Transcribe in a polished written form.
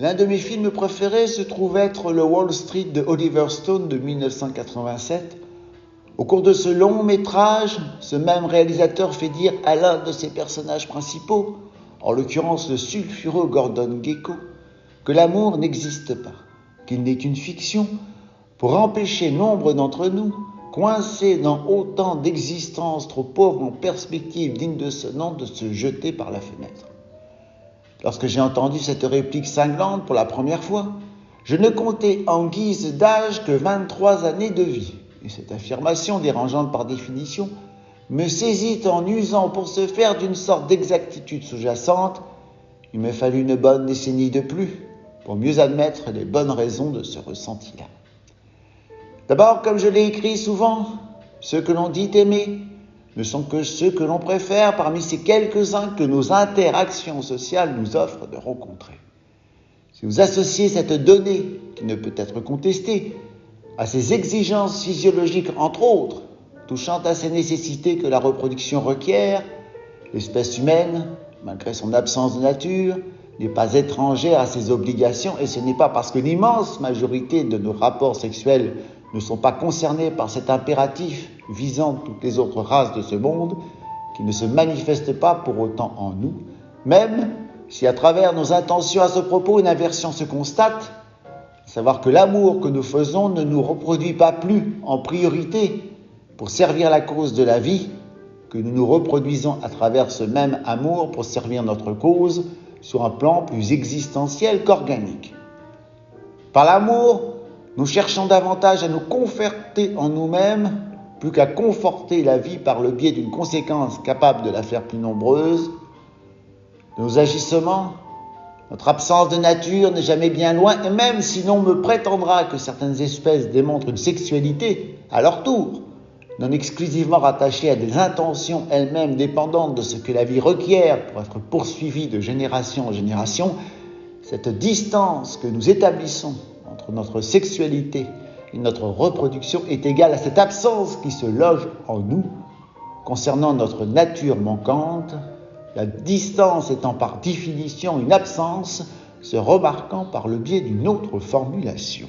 L'un de mes films préférés se trouve être le Wall Street de Oliver Stone de 1987. Au cours de ce long métrage, ce même réalisateur fait dire à l'un de ses personnages principaux, en l'occurrence le sulfureux Gordon Gekko, que l'amour n'existe pas, qu'il n'est qu'une fiction, pour empêcher nombre d'entre nous, coincés dans autant d'existences trop pauvres en perspectives dignes de ce nom, de se jeter par la fenêtre. Lorsque j'ai entendu cette réplique cinglante pour la première fois, je ne comptais en guise d'âge que 23 années de vie. Et cette affirmation, dérangeante par définition, me saisit en usant pour se faire d'une sorte d'exactitude sous-jacente. Il me fallut une bonne décennie de plus pour mieux admettre les bonnes raisons de ce ressenti-là. D'abord, comme je l'ai écrit souvent, ceux que l'on dit aimer ne sont que ceux que l'on préfère parmi ces quelques-uns que nos interactions sociales nous offrent de rencontrer. Si vous associez cette donnée, qui ne peut être contestée, à ces exigences physiologiques, entre autres, touchant à ces nécessités que la reproduction requiert, l'espèce humaine, malgré son absence de nature, n'est pas étrangère à ses obligations, et ce n'est pas parce que l'immense majorité de nos rapports sexuels ne sont pas concernés par cet impératif visant toutes les autres races de ce monde, qui ne se manifeste pas pour autant en nous, même si à travers nos intentions à ce propos une inversion se constate, savoir que l'amour que nous faisons ne nous reproduit pas plus en priorité pour servir la cause de la vie, que nous nous reproduisons à travers ce même amour pour servir notre cause sur un plan plus existentiel qu'organique. Par l'amour, nous cherchons davantage à nous conforter en nous-mêmes plus qu'à conforter la vie par le biais d'une conséquence capable de la faire plus nombreuse. Nos agissements, notre absence de nature n'est jamais bien loin, et même si l'on me prétendra que certaines espèces démontrent une sexualité, à leur tour, non exclusivement rattachée à des intentions elles-mêmes dépendantes de ce que la vie requiert pour être poursuivie de génération en génération, cette distance que nous établissons entre notre sexualité et notre reproduction est égale à cette absence qui se loge en nous concernant notre nature manquante, la distance étant par définition une absence se remarquant par le biais d'une autre formulation.